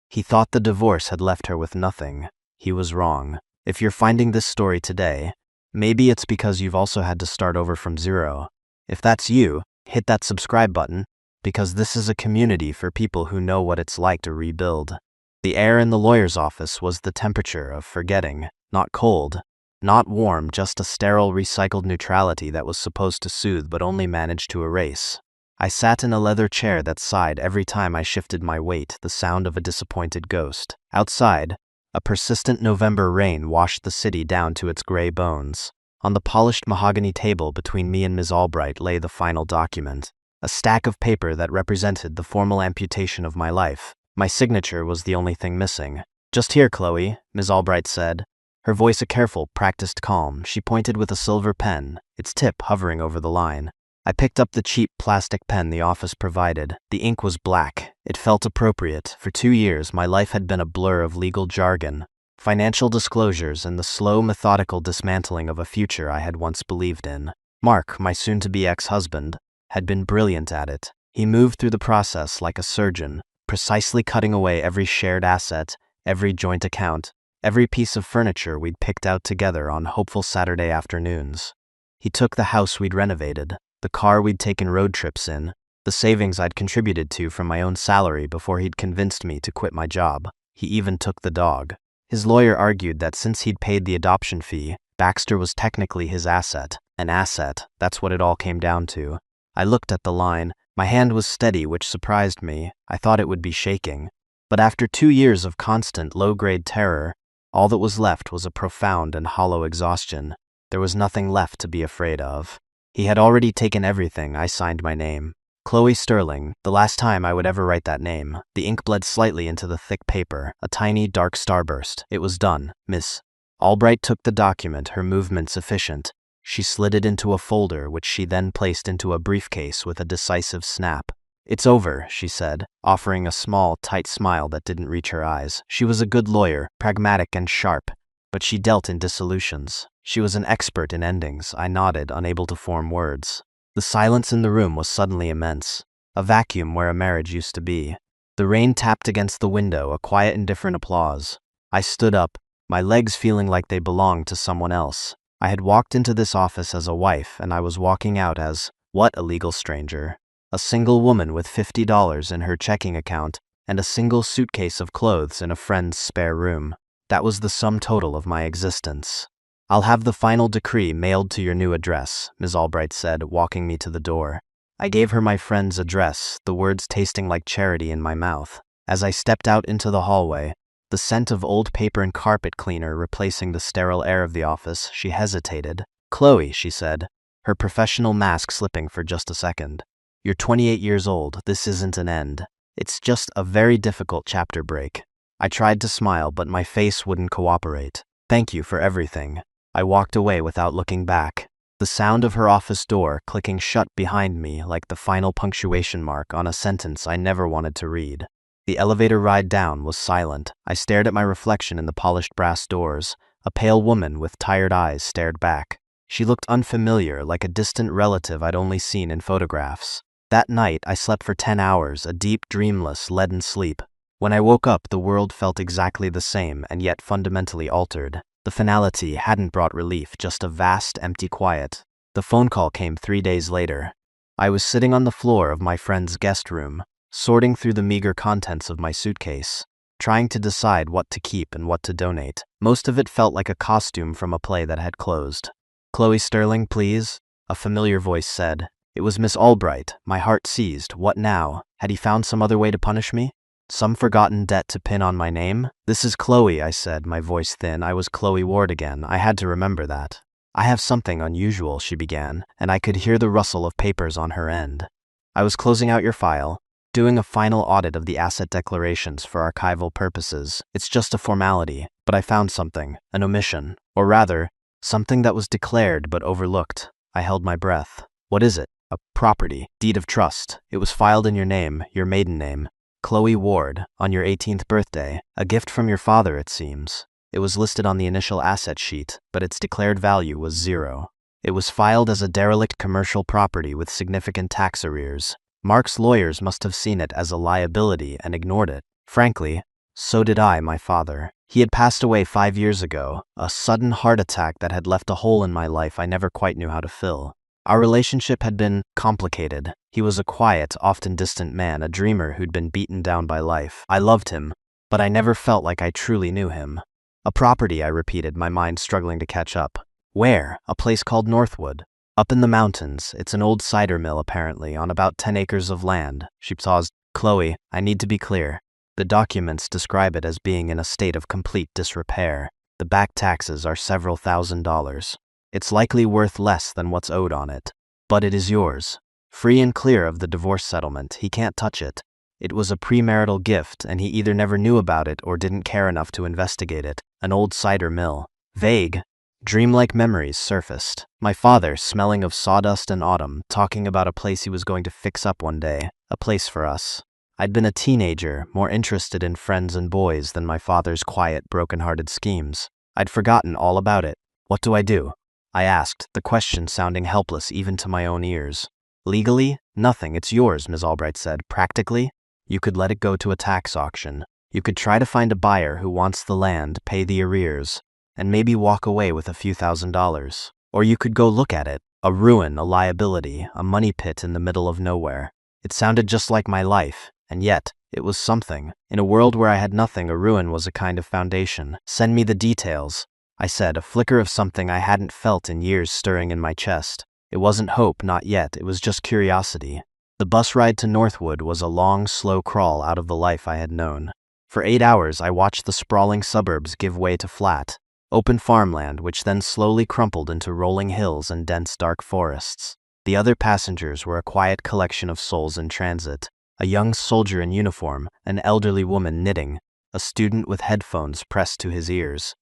He thought the divorce had left her with nothing. He was wrong. If you're finding this story today, maybe it's because you've also had to start over from zero. If that's you, hit that subscribe button, because this is a community for people who know what it's like to rebuild. The air in the lawyer's office was the temperature of forgetting, not cold, not warm, just a sterile recycled neutrality that was supposed to soothe but only managed to erase. I sat in a leather chair that sighed every time I shifted my weight, the sound of a disappointed ghost. Outside, a persistent November rain washed the city down to its gray bones. On the polished mahogany table between me and Ms. Albright lay the final document, a stack of paper that represented the formal amputation of my life. My signature was the only thing missing. "Just here, Chloe," Ms. Albright said, her voice a careful, practiced calm. She pointed with a silver pen, its tip hovering over the line. I picked up the cheap plastic pen the office provided. The ink was black. It felt appropriate. For 2 years, my life had been a blur of legal jargon, financial disclosures, and the slow, methodical dismantling of a future I had once believed in. Mark, my soon-to-be ex-husband, had been brilliant at it. He moved through the process like a surgeon, precisely cutting away every shared asset, every joint account, every piece of furniture we'd picked out together on hopeful Saturday afternoons. He took the house we'd renovated, the car we'd taken road trips in, the savings I'd contributed to from my own salary before he'd convinced me to quit my job. He even took the dog. His lawyer argued that since he'd paid the adoption fee, Baxter was technically his asset. An asset, that's what it all came down to. I looked at the line. My hand was steady, which surprised me. I thought it would be shaking. But after 2 years of constant low-grade terror, all that was left was a profound and hollow exhaustion. There was nothing left to be afraid of. He had already taken everything. I signed my name. Chloe Sterling, the last time I would ever write that name. The ink bled slightly into the thick paper, a tiny, dark starburst. It was done. Miss Albright took the document, her movements efficient. She slid it into a folder, which she then placed into a briefcase with a decisive snap. "It's over," she said, offering a small, tight smile that didn't reach her eyes. She was a good lawyer, pragmatic and sharp, but she dealt in dissolutions. She was an expert in endings. I nodded, unable to form words. The silence in the room was suddenly immense, a vacuum where a marriage used to be. The rain tapped against the window, a quiet, indifferent applause. I stood up, my legs feeling like they belonged to someone else. I had walked into this office as a wife, and I was walking out as, what, a legal stranger? A single woman with $50 in her checking account and a single suitcase of clothes in a friend's spare room. That was the sum total of my existence. "I'll have the final decree mailed to your new address," Ms. Albright said, walking me to the door. I gave her my friend's address, the words tasting like charity in my mouth. As I stepped out into the hallway, the scent of old paper and carpet cleaner replacing the sterile air of the office, she hesitated. "Chloe," she said, her professional mask slipping for just a second. "You're 28 years old. This isn't an end. It's just a very difficult chapter break." I tried to smile, but my face wouldn't cooperate. "Thank you for everything." I walked away without looking back. The sound of her office door clicking shut behind me like the final punctuation mark on a sentence I never wanted to read. The elevator ride down was silent. I stared at my reflection in the polished brass doors. A pale woman with tired eyes stared back. She looked unfamiliar, like a distant relative I'd only seen in photographs. That night, I slept for 10 hours, a deep, dreamless, leaden sleep. When I woke up, the world felt exactly the same and yet fundamentally altered. The finality hadn't brought relief, just a vast, empty quiet. The phone call came 3 days later. I was sitting on the floor of my friend's guest room, sorting through the meager contents of my suitcase, trying to decide what to keep and what to donate. Most of it felt like a costume from a play that had closed. "Chloe Sterling, please," a familiar voice said. It was Miss Albright. My heart seized. What now? Had he found some other way to punish me? Some forgotten debt to pin on my name? "This is Chloe," I said, my voice thin. I was Chloe Ward again. I had to remember that. "I have something unusual," she began, and I could hear the rustle of papers on her end. "I was closing out your file, doing a final audit of the asset declarations for archival purposes. It's just a formality, but I found something, an omission, or rather, something that was declared but overlooked." I held my breath. "What is it?" "A property, deed of trust. It was filed in your name, your maiden name. Chloe Ward, on your 18th birthday, a gift from your father, it seems. It was listed on the initial asset sheet, but its declared value was 0. It was filed as a derelict commercial property with significant tax arrears. Mark's lawyers must have seen it as a liability and ignored it. Frankly, So did I, my father. He had passed away 5 years ago, a sudden heart attack that had left a hole in my life I never quite knew how to fill. Our relationship had been complicated. He was a quiet, often distant man, a dreamer who'd been beaten down by life. I loved him, but I never felt like I truly knew him. A property, I repeated, my mind struggling to catch up. Where? A place called Northwood. Up in the mountains. It's an old cider mill, apparently, on about 10 acres of land. She paused. Chloe, I need to be clear. The documents describe it as being in a state of complete disrepair. The back taxes are several $1,000s. It's likely worth less than what's owed on it. But it is yours. Free and clear of the divorce settlement. He can't touch it. It was a premarital gift, and he either never knew about it or didn't care enough to investigate it. An old cider mill. Vague, dreamlike memories surfaced. My father, smelling of sawdust and autumn, talking about a place he was going to fix up one day. A place for us. I'd been a teenager, more interested in friends and boys than my father's quiet, broken-hearted schemes. I'd forgotten all about it. What do I do? I asked, the question sounding helpless even to my own ears. Legally? Nothing. It's yours, Ms. Albright said. Practically? You could let it go to a tax auction. You could try to find a buyer who wants the land, pay the arrears, and maybe walk away with a few $1,000s. Or you could go look at it. A ruin, a liability, a money pit in the middle of nowhere. It sounded just like my life. And yet, it was something. In a world where I had nothing, a ruin was a kind of foundation. Send me the details, I said, a flicker of something I hadn't felt in years stirring in my chest. It wasn't hope, not yet, it was just curiosity. The bus ride to Northwood was a long, slow crawl out of the life I had known. For 8 hours, I watched the sprawling suburbs give way to flat, open farmland, which then slowly crumpled into rolling hills and dense, dark forests. The other passengers were a quiet collection of souls in transit. A young soldier in uniform, an elderly woman knitting, a student with headphones pressed to his ears.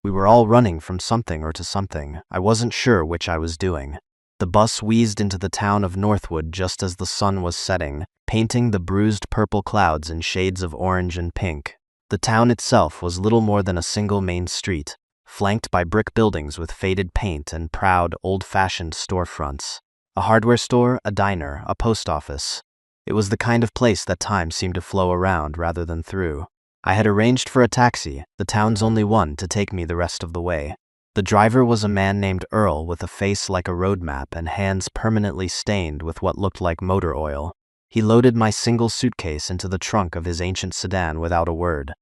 We were all running from something or to something. I wasn't sure which I was doing. The bus wheezed into the town of Northwood just as the sun was setting, painting the bruised purple clouds in shades of orange and pink. The town itself was little more than a single main street, flanked by brick buildings with faded paint and proud, old-fashioned storefronts. A hardware store, a diner, a post office. It was the kind of place that time seemed to flow around rather than through. I had arranged for a taxi, the town's only one, to take me the rest of the way. The driver was a man named Earl with a face like a road map and hands permanently stained with what looked like motor oil. He loaded my single suitcase into the trunk of his ancient sedan without a word.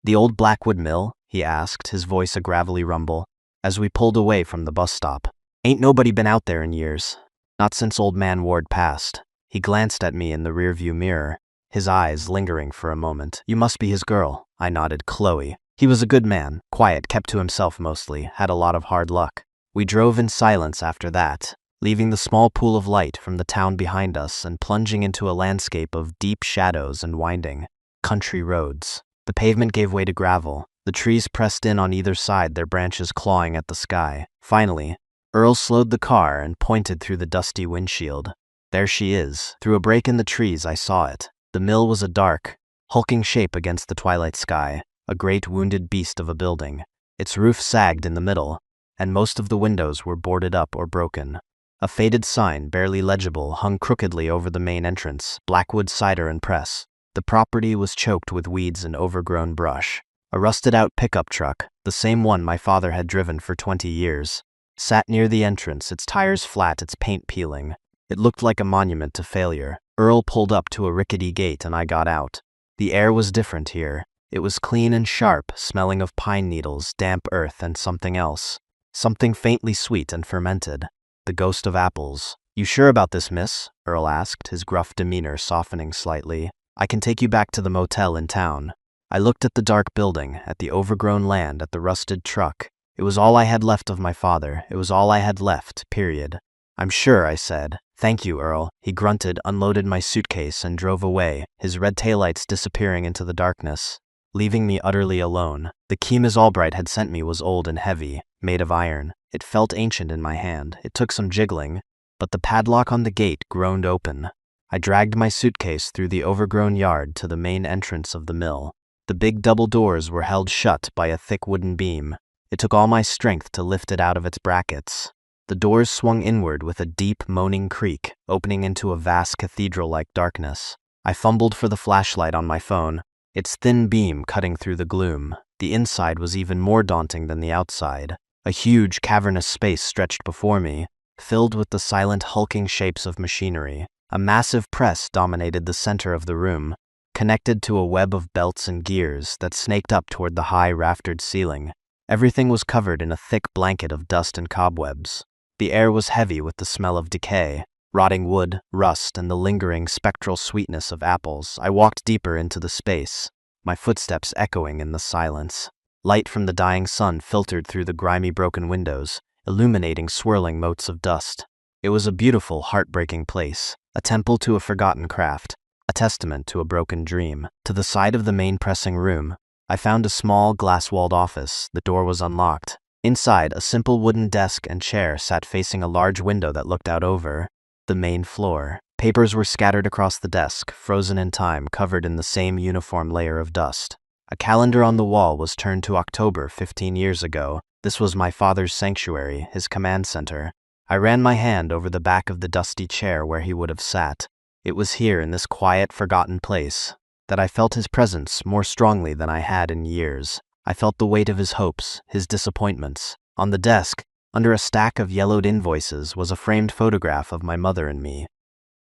The old Blackwood Mill? He asked, his voice a gravelly rumble, as we pulled away from the bus stop. Ain't nobody been out there in years. Not since old man Ward passed. He glanced at me in the rearview mirror, his eyes lingering for a moment. You must be his girl, I nodded. Chloe. He was a good man, quiet, kept to himself mostly, had a lot of hard luck. We drove in silence after that, leaving the small pool of light from the town behind us and plunging into a landscape of deep shadows and winding country roads. The pavement gave way to gravel. The trees pressed in on either side, their branches clawing at the sky. Finally, Earl slowed the car and pointed through the dusty windshield. There she is. Through a break in the trees, I saw it. The mill was a dark, hulking shape against the twilight sky, a great wounded beast of a building. Its roof sagged in the middle, and most of the windows were boarded up or broken. A faded sign, barely legible, hung crookedly over the main entrance, Blackwood Cider and Press. The property was choked with weeds and overgrown brush. A rusted-out pickup truck, the same one my father had driven for 20 years, sat near the entrance, its tires flat, its paint peeling. It looked like a monument to failure. Earl pulled up to a rickety gate and I got out. The air was different here. It was clean and sharp, smelling of pine needles, damp earth, and something else. Something faintly sweet and fermented. The ghost of apples. You sure about this, miss? Earl asked, his gruff demeanor softening slightly. I can take you back to the motel in town. I looked at the dark building, at the overgrown land, at the rusted truck. It was all I had left of my father. It was all I had left, period. I'm sure, I said. Thank you, Earl. He grunted, unloaded my suitcase, and drove away, his red taillights disappearing into the darkness, leaving me utterly alone. The key Miss Albright had sent me was old and heavy, made of iron. It felt ancient in my hand. It took some jiggling, but the padlock on the gate groaned open. I dragged my suitcase through the overgrown yard to the main entrance of the mill. The big double doors were held shut by a thick wooden beam. It took all my strength to lift it out of its brackets. The doors swung inward with a deep, moaning creak, opening into a vast cathedral-like darkness. I fumbled for the flashlight on my phone. its thin beam cutting through the gloom. The inside was even more daunting than the outside. A huge, cavernous space stretched before me, filled with the silent, hulking shapes of machinery. A massive press dominated the center of the room, connected to a web of belts and gears that snaked up toward the high, raftered ceiling. Everything was covered in a thick blanket of dust and cobwebs. The air was heavy with the smell of decay, rotting wood, rust, and the lingering, spectral sweetness of apples. I walked deeper into the space, my footsteps echoing in the silence. Light from the dying sun filtered through the grimy, broken windows, illuminating swirling motes of dust. It was a beautiful, heartbreaking place, a temple to a forgotten craft, a testament to a broken dream. To the side of the main pressing room, I found a small, glass-walled office. The door was unlocked. Inside, a simple wooden desk and chair sat facing a large window that looked out over the main floor. Papers were scattered across the desk, frozen in time, covered in the same uniform layer of dust. A calendar on the wall was turned to October 15 years ago. This was my father's sanctuary, his command center. I ran my hand over the back of the dusty chair where he would have sat. It was here, in this quiet, forgotten place, that I felt his presence more strongly than I had in years. I felt the weight of his hopes, his disappointments. On the desk, under a stack of yellowed invoices, was a framed photograph of my mother and me.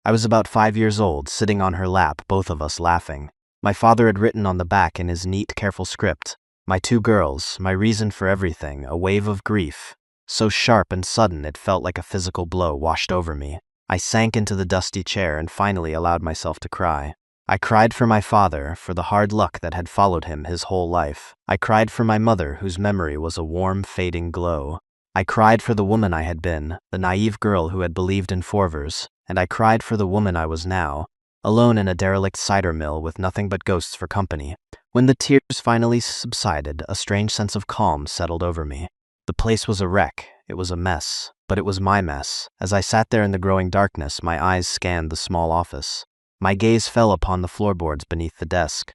I was about 5 years old, sitting on her lap, both of us laughing. My father had written on the back in his neat, careful script, "My 2 girls, my reason for everything, a wave of grief." So sharp and sudden it felt like a physical blow washed over me. I sank into the dusty chair and finally allowed myself to cry. I cried for my father, for the hard luck that had followed him his whole life. I cried for my mother, whose memory was a warm, fading glow. I cried for the woman I had been, the naive girl who had believed in forvers, and I cried for the woman I was now, alone in a derelict cider mill with nothing but ghosts for company. When the tears finally subsided, a strange sense of calm settled over me. The place was a wreck, it was a mess, but it was my mess. As I sat there in the growing darkness, my eyes scanned the small office. My gaze fell upon the floorboards beneath the desk.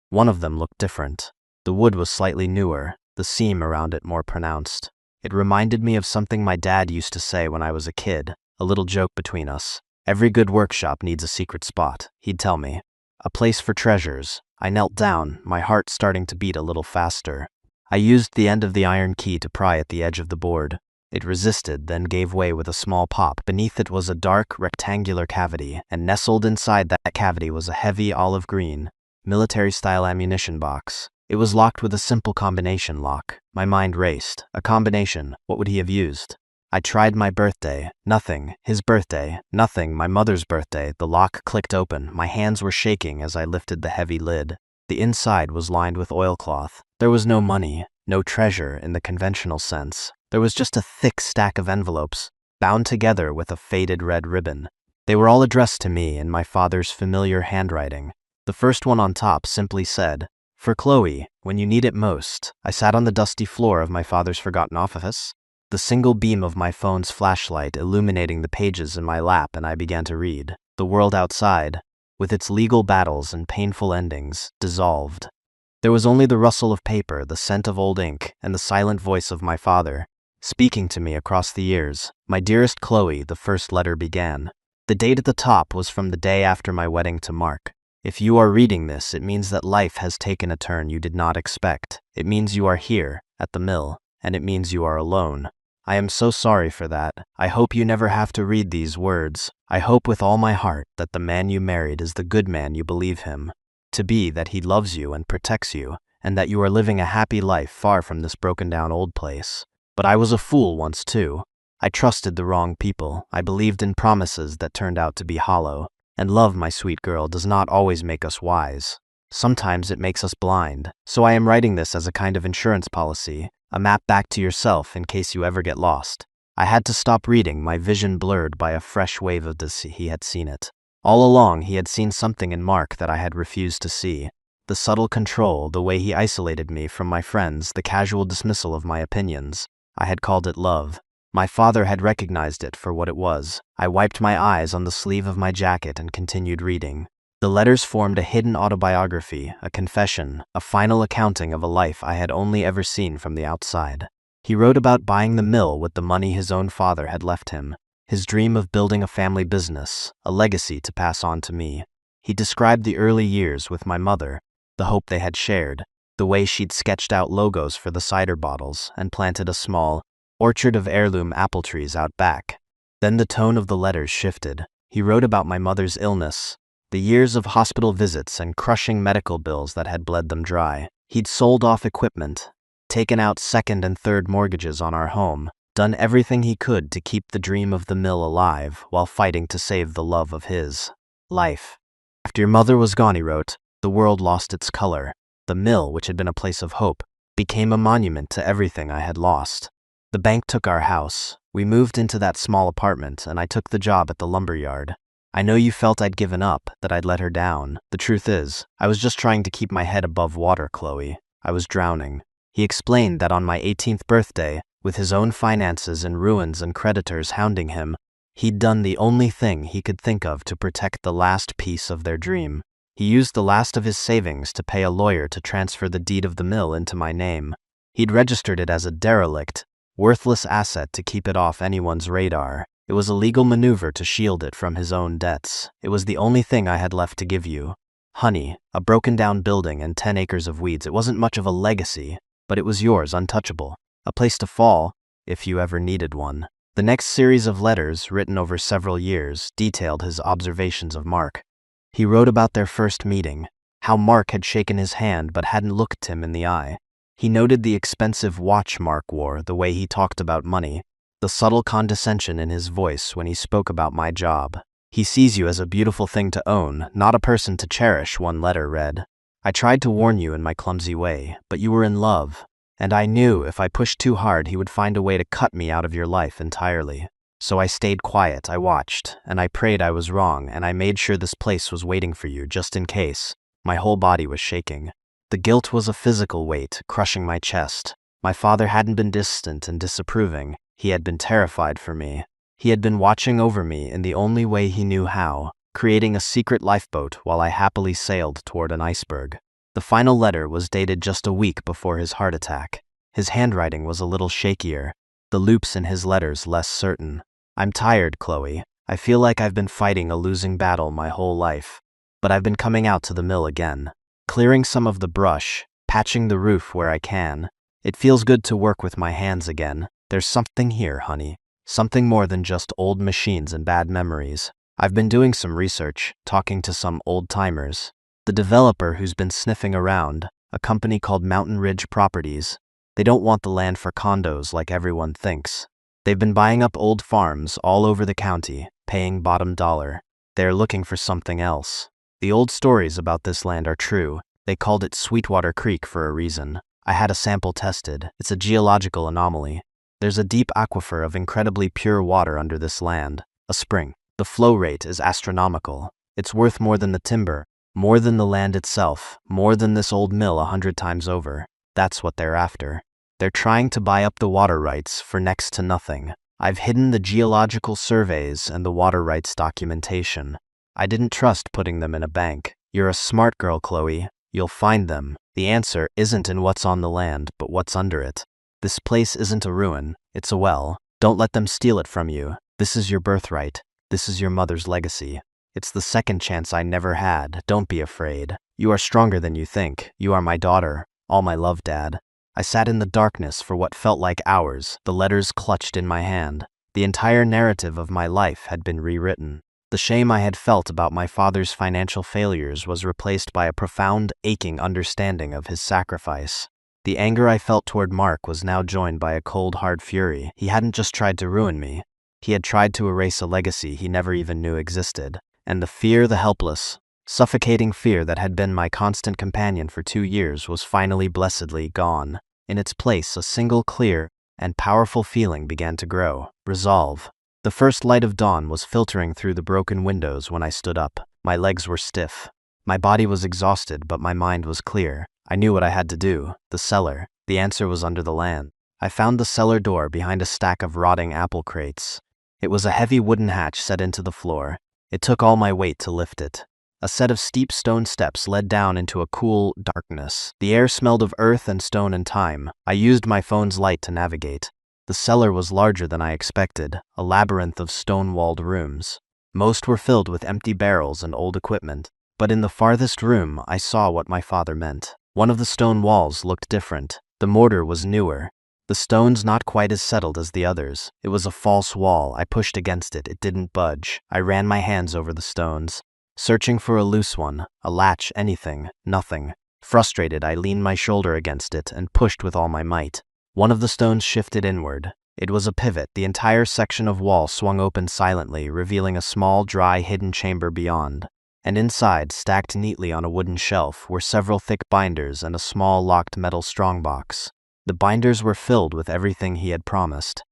One of them looked different. The wood was slightly newer, the seam around it more pronounced. It reminded me of something my dad used to say when I was a kid, a little joke between us. "Every good workshop needs a secret spot," he'd tell me. "A place for treasures." I knelt down, my heart starting to beat a little faster. I used the end of the iron key to pry at the edge of the board. It resisted, then gave way with a small pop. Beneath it was a dark, rectangular cavity, and nestled inside that cavity was a heavy olive green, military-style ammunition box. It was locked with a simple combination lock. My mind raced. A combination. What would he have used? I tried my birthday. Nothing. His birthday. Nothing. My mother's birthday. The lock clicked open. My hands were shaking as I lifted the heavy lid. The inside was lined with oilcloth. There was no money, no treasure in the conventional sense. There was just a thick stack of envelopes, bound together with a faded red ribbon. They were all addressed to me in my father's familiar handwriting. The first one on top simply said, "For Chloe, when you need it most." I sat on the dusty floor of my father's forgotten office, the single beam of my phone's flashlight illuminating the pages in my lap, and I began to read. The world outside, with its legal battles and painful endings, dissolved. There was only the rustle of paper, the scent of old ink, and the silent voice of my father, speaking to me across the years. "My dearest Chloe," the first letter began. The date at the top was from the day after my wedding to Mark. If you are reading this, it means that life has taken a turn you did not expect. It means you are here, at the mill, and it means you are alone. I am so sorry for that. I hope you never have to read these words. I hope with all my heart that the man you married is the good man you believe him to be, that he loves you and protects you, and that you are living a happy life far from this broken-down old place. But I was a fool once, too. I trusted the wrong people. I believed in promises that turned out to be hollow. And love, my sweet girl, does not always make us wise. Sometimes it makes us blind. So I am writing this as a kind of insurance policy, a map back to yourself in case you ever get lost. I had to stop reading, my vision blurred by a fresh wave of this. He had seen it. All along, he had seen something in Mark that I had refused to see. The subtle control, the way he isolated me from my friends, the casual dismissal of my opinions. I had called it love. My father had recognized it for what it was. I wiped my eyes on the sleeve of my jacket and continued reading. The letters formed a hidden autobiography, a confession, a final accounting of a life I had only ever seen from the outside. He wrote about buying the mill with the money his own father had left him, his dream of building a family business, a legacy to pass on to me. He described the early years with my mother, the hope they had shared, the way she'd sketched out logos for the cider bottles and planted a small orchard of heirloom apple trees out back. Then the tone of the letters shifted. He wrote about my mother's illness, the years of hospital visits and crushing medical bills that had bled them dry. He'd sold off equipment, taken out second and third mortgages on our home, done everything he could to keep the dream of the mill alive while fighting to save the love of his life. After your mother was gone, he wrote, the world lost its color. The mill, which had been a place of hope, became a monument to everything I had lost. The bank took our house. We moved into that small apartment, and I took the job at the lumber yard. I know you felt I'd given up, that I'd let her down. The truth is, I was just trying to keep my head above water, Chloe. I was drowning. He explained that on my 18th birthday, with his own finances in ruins and creditors hounding him, he'd done the only thing he could think of to protect the last piece of their dream. He used the last of his savings to pay a lawyer to transfer the deed of the mill into my name. He'd registered it as a derelict, worthless asset to keep it off anyone's radar. It was a legal maneuver to shield it from his own debts. It was the only thing I had left to give you. Honey, a broken-down building and 10 acres of weeds. It wasn't much of a legacy, but it was yours, untouchable. A place to fall, if you ever needed one. The next series of letters, written over several years, detailed his observations of Mark. He wrote about their first meeting, how Mark had shaken his hand but hadn't looked him in the eye. He noted the expensive watch Mark wore, the way he talked about money, the subtle condescension in his voice when he spoke about my job. He sees you as a beautiful thing to own, not a person to cherish, one letter read. I tried to warn you in my clumsy way, but you were in love, and I knew if I pushed too hard he would find a way to cut me out of your life entirely. So I stayed quiet, I watched, and I prayed I was wrong, and I made sure this place was waiting for you, just in case. My whole body was shaking. The guilt was a physical weight, crushing my chest. My father hadn't been distant and disapproving. He had been terrified for me. He had been watching over me in the only way he knew how, creating a secret lifeboat while I happily sailed toward an iceberg. The final letter was dated just a week before his heart attack. His handwriting was a little shakier, the loops in his letters less certain. I'm tired, Chloe. I feel like I've been fighting a losing battle my whole life. But I've been coming out to the mill again, clearing some of the brush, patching the roof where I can. It feels good to work with my hands again. There's something here, honey. Something more than just old machines and bad memories. I've been doing some research, talking to some old-timers. The developer who's been sniffing around, a company called Mountain Ridge Properties. They don't want the land for condos like everyone thinks. They've been buying up old farms all over the county, paying bottom dollar. They're looking for something else. The old stories about this land are true. They called it Sweetwater Creek for a reason. I had a sample tested. It's a geological anomaly. There's a deep aquifer of incredibly pure water under this land, a spring. The flow rate is astronomical. It's worth more than the timber, more than the land itself, more than this old mill 100 times over. That's what they're after. They're trying to buy up the water rights for next to nothing. I've hidden the geological surveys and the water rights documentation. I didn't trust putting them in a bank. You're a smart girl, Chloe. You'll find them. The answer isn't in what's on the land, but what's under it. This place isn't a ruin. It's a well. Don't let them steal it from you. This is your birthright. This is your mother's legacy. It's the second chance I never had. Don't be afraid. You are stronger than you think. You are my daughter. All my love, Dad. I sat in the darkness for what felt like hours, the letters clutched in my hand. The entire narrative of my life had been rewritten. The shame I had felt about my father's financial failures was replaced by a profound, aching understanding of his sacrifice. The anger I felt toward Mark was now joined by a cold, hard fury. He hadn't just tried to ruin me. He had tried to erase a legacy he never even knew existed. And the fear, the helpless, suffocating fear that had been my constant companion for 2 years was finally blessedly gone. In its place, a single clear and powerful feeling began to grow. Resolve. The first light of dawn was filtering through the broken windows when I stood up. My legs were stiff. My body was exhausted, but my mind was clear. I knew what I had to do. The cellar. The answer was under the land. I found the cellar door behind a stack of rotting apple crates. It was a heavy wooden hatch set into the floor. It took all my weight to lift it. A set of steep stone steps led down into a cool darkness. The air smelled of earth and stone and time. I used my phone's light to navigate. The cellar was larger than I expected, a labyrinth of stone-walled rooms. Most were filled with empty barrels and old equipment. But in the farthest room, I saw what my father meant. One of the stone walls looked different. The mortar was newer. The stones not quite as settled as the others. It was a false wall. I pushed against it. It didn't budge. I ran my hands over the stones, searching for a loose one, a latch, anything, nothing. Frustrated, I leaned my shoulder against it and pushed with all my might. One of the stones shifted inward. It was a pivot. The entire section of wall swung open silently, revealing a small, dry, hidden chamber beyond. And inside, stacked neatly on a wooden shelf, were several thick binders and a small locked metal strongbox. The binders were filled with everything he had promised.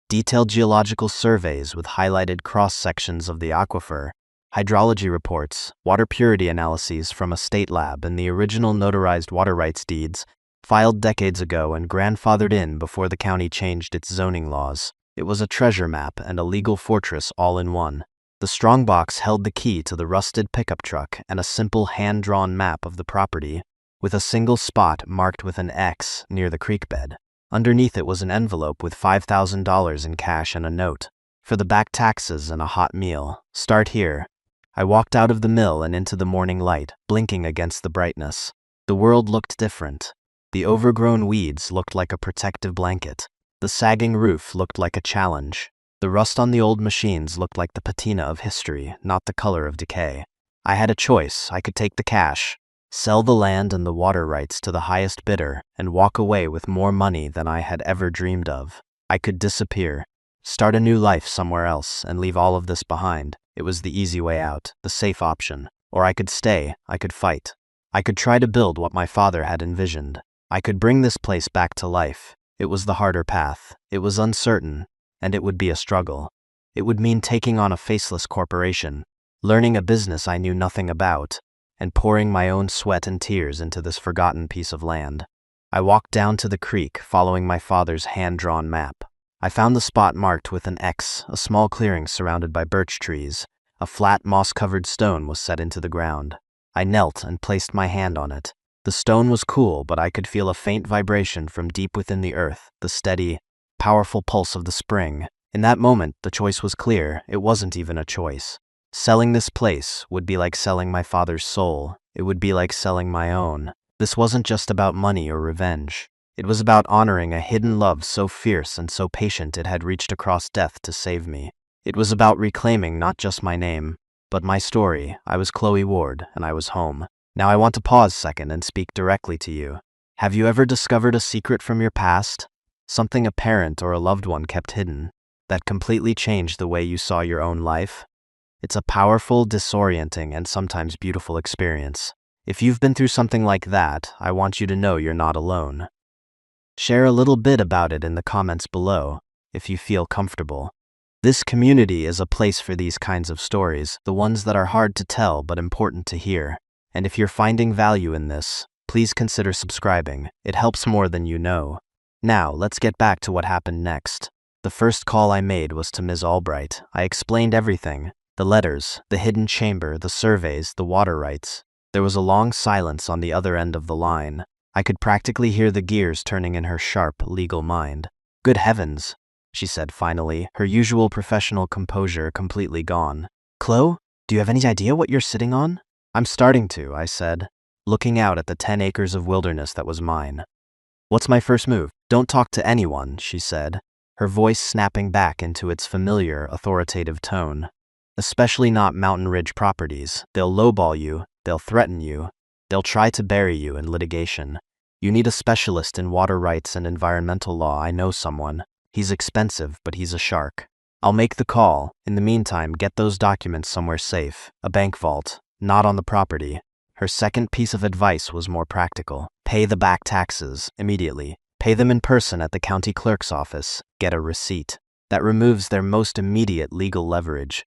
Detailed geological surveys with highlighted cross-sections of the aquifer, hydrology reports, water purity analyses from a state lab, and the original notarized water rights deeds, filed decades ago and grandfathered in before the county changed its zoning laws. It was a treasure map and a legal fortress all in one. The strongbox held the key to the rusted pickup truck and a simple hand-drawn map of the property, with a single spot marked with an X near the creek bed. Underneath it was an envelope with $5,000 in cash and a note. For the back taxes and a hot meal. Start here. I walked out of the mill and into the morning light, blinking against the brightness. The world looked different. The overgrown weeds looked like a protective blanket. The sagging roof looked like a challenge. The rust on the old machines looked like the patina of history, not the color of decay. I had a choice. I could take the cash, sell the land and the water rights to the highest bidder, and walk away with more money than I had ever dreamed of. I could disappear, start a new life somewhere else, and leave all of this behind. It was the easy way out, the safe option. Or I could stay, I could fight. I could try to build what my father had envisioned. I could bring this place back to life. It was the harder path. It was uncertain, and it would be a struggle. It would mean taking on a faceless corporation, learning a business I knew nothing about, and pouring my own sweat and tears into this forgotten piece of land. I walked down to the creek, following my father's hand-drawn map. I found the spot marked with an X, a small clearing surrounded by birch trees. A flat, moss-covered stone was set into the ground. I knelt and placed my hand on it. The stone was cool, but I could feel a faint vibration from deep within the earth, the steady, powerful pulse of the spring. In that moment, the choice was clear. It wasn't even a choice. Selling this place would be like selling my father's soul. It would be like selling my own. This wasn't just about money or revenge. It was about honoring a hidden love so fierce and so patient it had reached across death to save me. It was about reclaiming not just my name, but my story. I was Chloe Ward, and I was home. Now I want to pause a second and speak directly to you. Have you ever discovered a secret from your past? Something a parent or a loved one kept hidden, that completely changed the way you saw your own life? It's a powerful, disorienting, and sometimes beautiful experience. If you've been through something like that, I want you to know you're not alone. Share a little bit about it in the comments below, if you feel comfortable. This community is a place for these kinds of stories, the ones that are hard to tell but important to hear. And if you're finding value in this, please consider subscribing. It helps more than you know. Now, let's get back to what happened next. The first call I made was to Ms. Albright. I explained everything. The letters, the hidden chamber, the surveys, the water rights. There was a long silence on the other end of the line. I could practically hear the gears turning in her sharp, legal mind. Good heavens, she said finally, her usual professional composure completely gone. Chloe, do you have any idea what you're sitting on? I'm starting to, I said, looking out at the 10 acres of wilderness that was mine. What's my first move? Don't talk to anyone, she said, her voice snapping back into its familiar, authoritative tone. Especially not Mountain Ridge properties. They'll lowball you, they'll threaten you, they'll try to bury you in litigation. You need a specialist in water rights and environmental law. I know someone. He's expensive, but he's a shark. I'll make the call. In the meantime, get those documents somewhere safe. A bank vault, not on the property. Her second piece of advice was more practical. Pay the back taxes immediately. Pay them in person at the county clerk's office. Get a receipt. That removes their most immediate legal leverage.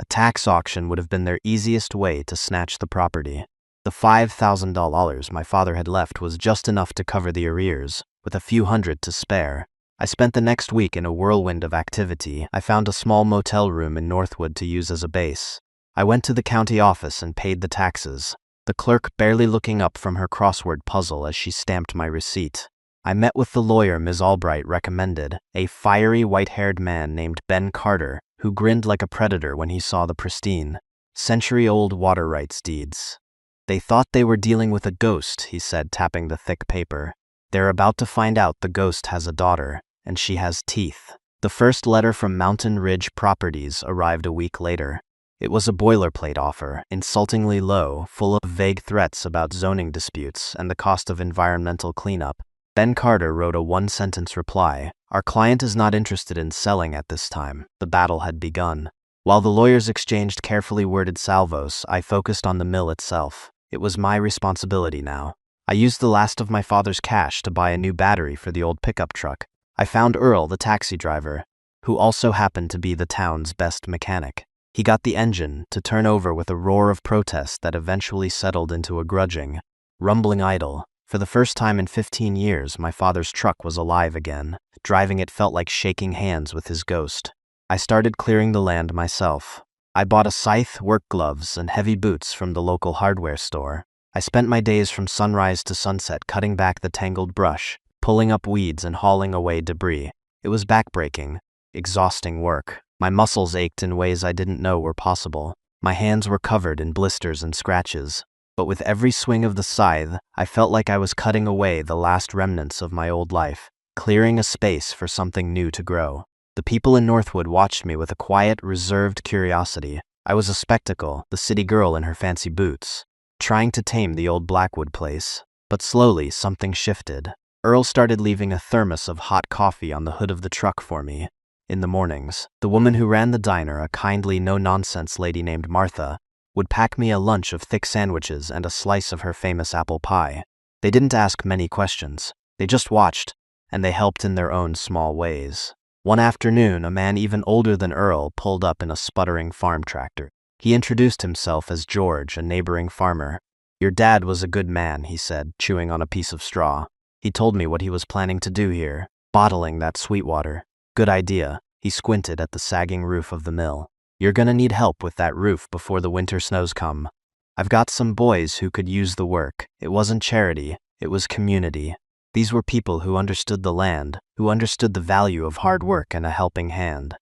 A tax auction would have been their easiest way to snatch the property. The $5,000 my father had left was just enough to cover the arrears, with a few hundred to spare. I spent the next week in a whirlwind of activity. I found a small motel room in Northwood to use as a base. I went to the county office and paid the taxes, the clerk barely looking up from her crossword puzzle as she stamped my receipt. I met with the lawyer Ms. Albright recommended, a fiery white-haired man named Ben Carter, who grinned like a predator when he saw the pristine, Century-old water rights deeds. They thought they were dealing with a ghost, he said, tapping the thick paper. They're about to find out the ghost has a daughter, and she has teeth. The first letter from Mountain Ridge Properties arrived a week later. It was a boilerplate offer, insultingly low, full of vague threats about zoning disputes and the cost of environmental cleanup. Ben Carter wrote a one-sentence reply. Our client is not interested in selling at this time. The battle had begun. While the lawyers exchanged carefully worded salvos, I focused on the mill itself. It was my responsibility now. I used the last of my father's cash to buy a new battery for the old pickup truck. I found Earl, the taxi driver, who also happened to be the town's best mechanic. He got the engine to turn over with a roar of protest that eventually settled into a grudging, rumbling idle. For the first time in 15 years, my father's truck was alive again. Driving it felt like shaking hands with his ghost. I started clearing the land myself. I bought a scythe, work gloves, and heavy boots from the local hardware store. I spent my days from sunrise to sunset cutting back the tangled brush, pulling up weeds and hauling away debris. It was backbreaking, exhausting work. My muscles ached in ways I didn't know were possible. My hands were covered in blisters and scratches. But with every swing of the scythe, I felt like I was cutting away the last remnants of my old life, clearing a space for something new to grow. The people in Northwood watched me with a quiet, reserved curiosity. I was a spectacle, the city girl in her fancy boots, trying to tame the old Blackwood place. But slowly, something shifted. Earl started leaving a thermos of hot coffee on the hood of the truck for me. In the mornings, the woman who ran the diner, a kindly, no-nonsense lady named Martha, would pack me a lunch of thick sandwiches and a slice of her famous apple pie. They didn't ask many questions. They just watched, and they helped in their own small ways. One afternoon, a man even older than Earl pulled up in a sputtering farm tractor. He introduced himself as George, a neighboring farmer. Your dad was a good man, he said, chewing on a piece of straw. He told me what he was planning to do here, bottling that sweet water. Good idea. He squinted at the sagging roof of the mill. You're gonna need help with that roof before the winter snows come. I've got some boys who could use the work. It wasn't charity, it was community. These were people who understood the land, who understood the value of hard work and a helping hand.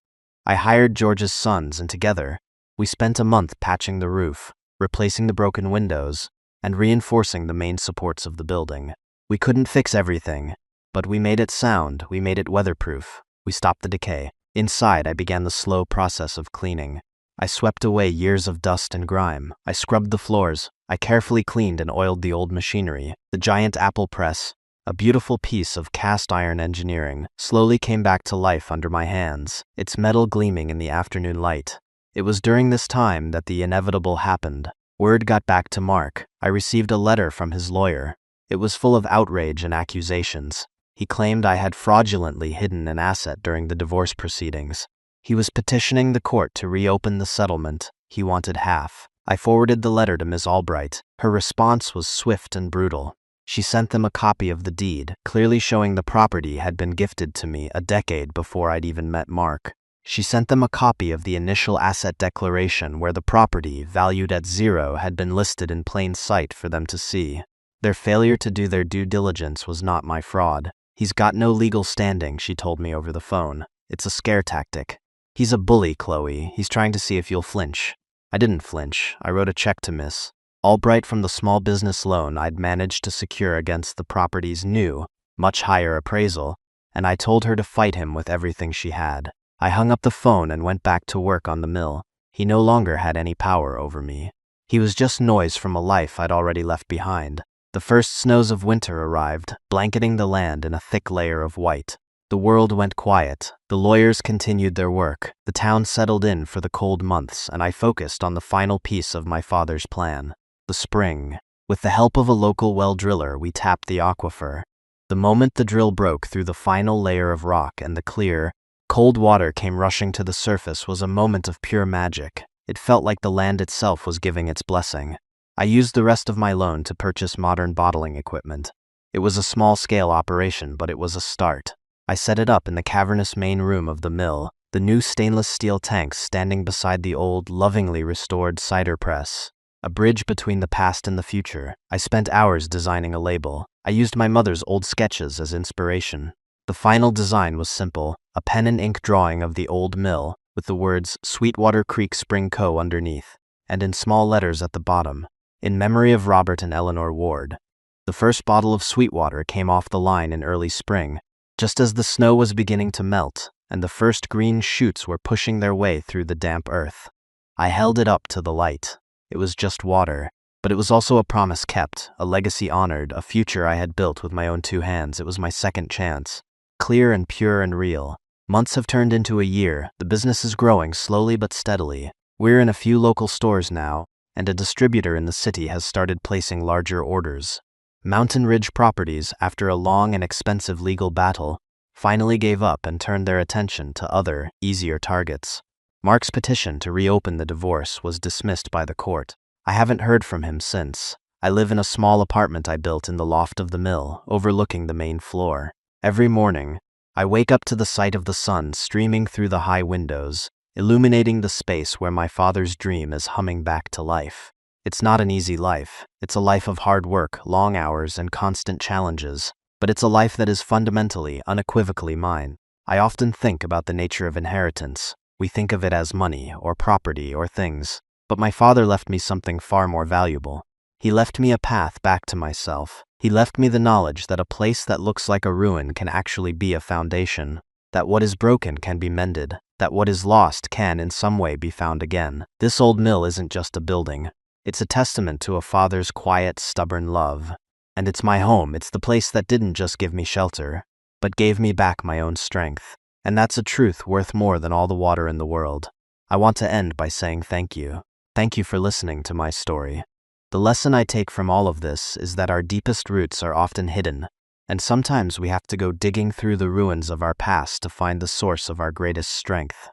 I hired George's sons, and together, we spent a month patching the roof, replacing the broken windows, and reinforcing the main supports of the building. We couldn't fix everything, but we made it sound, we made it weatherproof. We stopped the decay. Inside, I began the slow process of cleaning. I swept away years of dust and grime. I scrubbed the floors. I carefully cleaned and oiled the old machinery. The giant apple press, a beautiful piece of cast iron engineering, slowly came back to life under my hands, its metal gleaming in the afternoon light. It was during this time that the inevitable happened. Word got back to Mark. I received a letter from his lawyer. It was full of outrage and accusations. He claimed I had fraudulently hidden an asset during the divorce proceedings. He was petitioning the court to reopen the settlement. He wanted half. I forwarded the letter to Miss Albright. Her response was swift and brutal. She sent them a copy of the deed, clearly showing the property had been gifted to me a decade before I'd even met Mark. She sent them a copy of the initial asset declaration where the property, valued at $0, had been listed in plain sight for them to see. Their failure to do their due diligence was not my fraud. He's got no legal standing, she told me over the phone. It's a scare tactic. He's a bully, Chloe. He's trying to see if you'll flinch. I didn't flinch. I wrote a check to Miss Albright from the small business loan I'd managed to secure against the property's new, much higher appraisal, and I told her to fight him with everything she had. I hung up the phone and went back to work on the mill. He no longer had any power over me. He was just noise from a life I'd already left behind. The first snows of winter arrived, blanketing the land in a thick layer of white. The world went quiet. The lawyers continued their work. The town settled in for the cold months, and I focused on the final piece of my father's plan. The spring. With the help of a local well driller, we tapped the aquifer. The moment the drill broke through the final layer of rock and the clear, cold water came rushing to the surface was a moment of pure magic. It felt like the land itself was giving its blessing. I used the rest of my loan to purchase modern bottling equipment. It was a small-scale operation, but it was a start. I set it up in the cavernous main room of the mill, the new stainless steel tanks standing beside the old, lovingly restored cider press. A bridge between the past and the future. I spent hours designing a label. I used my mother's old sketches as inspiration. The final design was simple, a pen and ink drawing of the old mill, with the words Sweetwater Creek Spring Co. underneath. and in small letters at the bottom, "In memory of Robert and Eleanor Ward." The first bottle of Sweetwater came off the line in early spring, just as the snow was beginning to melt and the first green shoots were pushing their way through the damp earth. I held it up to the light. It was just water, but it was also a promise kept, a legacy honored, a future I had built with my own 2 hands. It was my second chance. Clear and pure and real. Months have turned into a year. The business is growing slowly but steadily. We're in a few local stores now, and a distributor in the city has started placing larger orders. Mountain Ridge Properties, after a long and expensive legal battle, finally gave up and turned their attention to other, easier targets. Mark's petition to reopen the divorce was dismissed by the court. I haven't heard from him since. I live in a small apartment I built in the loft of the mill, overlooking the main floor. Every morning, I wake up to the sight of the sun streaming through the high windows, illuminating the space where my father's dream is humming back to life. It's not an easy life. It's a life of hard work, long hours, and constant challenges. But it's a life that is fundamentally, unequivocally mine. I often think about the nature of inheritance. We think of it as money, or property, or things. But my father left me something far more valuable. He left me a path back to myself. He left me the knowledge that a place that looks like a ruin can actually be a foundation, that what is broken can be mended, that what is lost can in some way be found again. This old mill isn't just a building. It's a testament to a father's quiet, stubborn love. And it's my home. It's the place that didn't just give me shelter, but gave me back my own strength. And that's a truth worth more than all the water in the world. I want to end by saying thank you. Thank you for listening to my story. The lesson I take from all of this is that our deepest roots are often hidden, and sometimes we have to go digging through the ruins of our past to find the source of our greatest strength.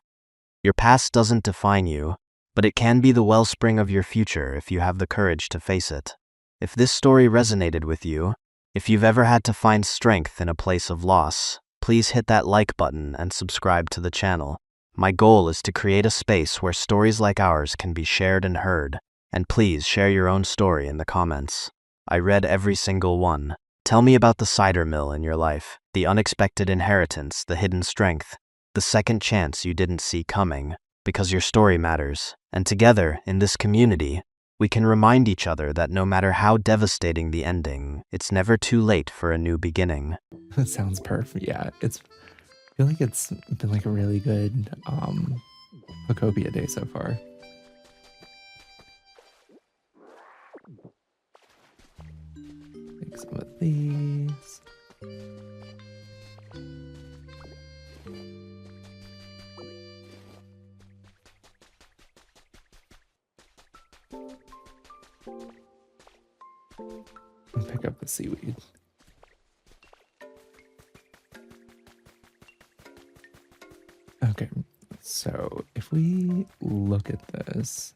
Your past doesn't define you, but it can be the wellspring of your future if you have the courage to face it. If this story resonated with you, if you've ever had to find strength in a place of loss, please hit that like button and subscribe to the channel. My goal is to create a space where stories like ours can be shared and heard, and please share your own story in the comments. I read every single one. Tell me about the cider mill in your life, the unexpected inheritance, the hidden strength, the second chance you didn't see coming, because your story matters. And together, in this community, we can remind each other that no matter how devastating the ending, it's never too late for a new beginning. That sounds perfect. Yeah, I feel like it's been like a really good Photopia day so far. Take some of these. And pick up the seaweed. Okay, so if we look at this,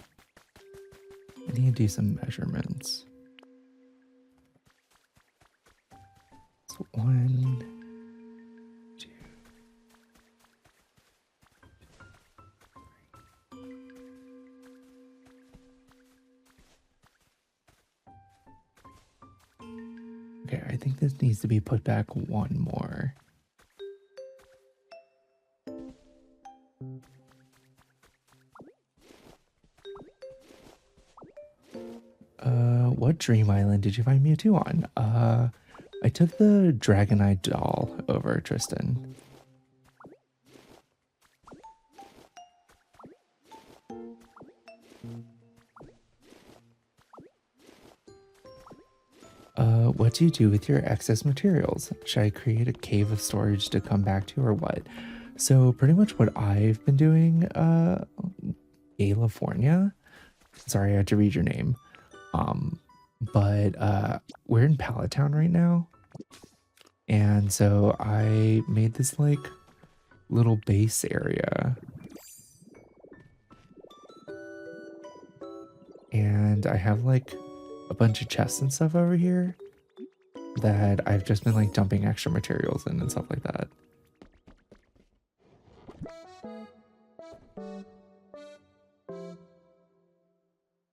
I need to do some measurements. So 1, 2, 3. Okay, I think this needs to be put back one more. What dream island did you find Mewtwo on? I took the Dragonite doll over, Tristan. What do you do with your excess materials? Should I create a cave of storage to come back to or what? So pretty much what I've been doing, California. Sorry, I had to read your name. But we're in Pallet Town right now. And so I made this like little base area. And I have like a bunch of chests and stuff over here that I've just been like dumping extra materials in and stuff like that.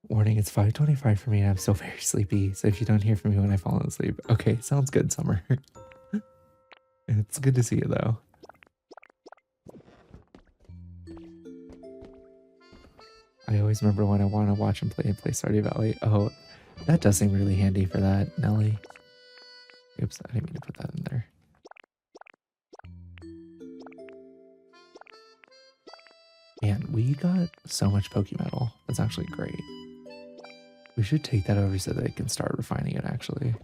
Warning, it's 5:25 for me and I'm still very sleepy, so if you don't hear from me when I fall asleep. Okay, sounds good, Summer. It's good to see you though. I always always remember when I want to watch and play Stardew Valley. Oh, that does seem really handy for that, Nelly. Oops, I didn't mean to put that in there. Man, we got so much Pokemetal. That's actually great. We should take that over so they can start refining it, actually.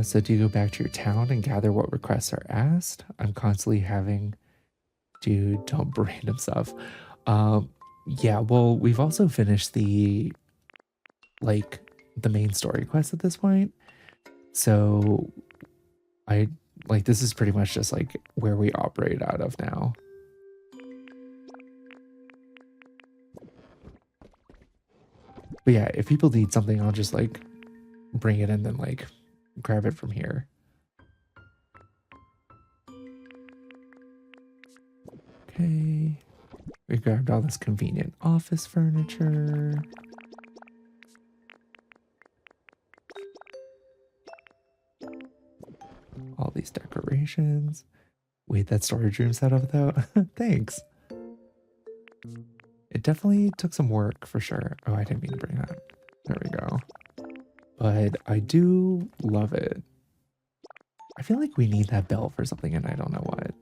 So do you go back to your town and gather what requests are asked? I'm constantly having to dump random stuff. Yeah, well, we've also finished the main story quest at this point. So this is pretty much just like where we operate out of now. But yeah, if people need something, I'll just like bring it and then like grab it from here. Okay. We grabbed all this convenient office furniture. All these decorations. Wait, that storage room set up though? Thanks. It definitely took some work for sure. Oh, I didn't mean to bring that. There we go. But I do love it. I feel like we need that bell for something and I don't know what.